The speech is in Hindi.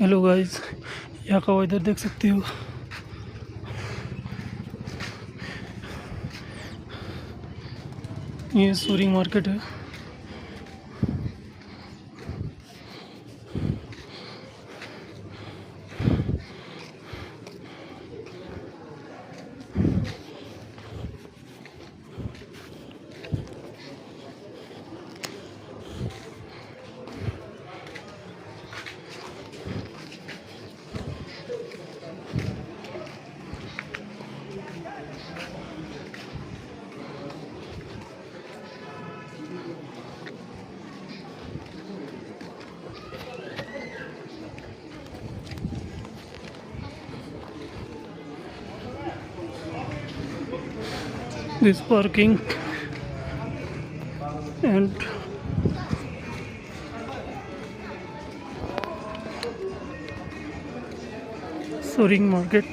हेलो गाइस, यहाँ का वेदर देख सकते हो। ये सूरिंग मार्केट है। This parking and Suring market.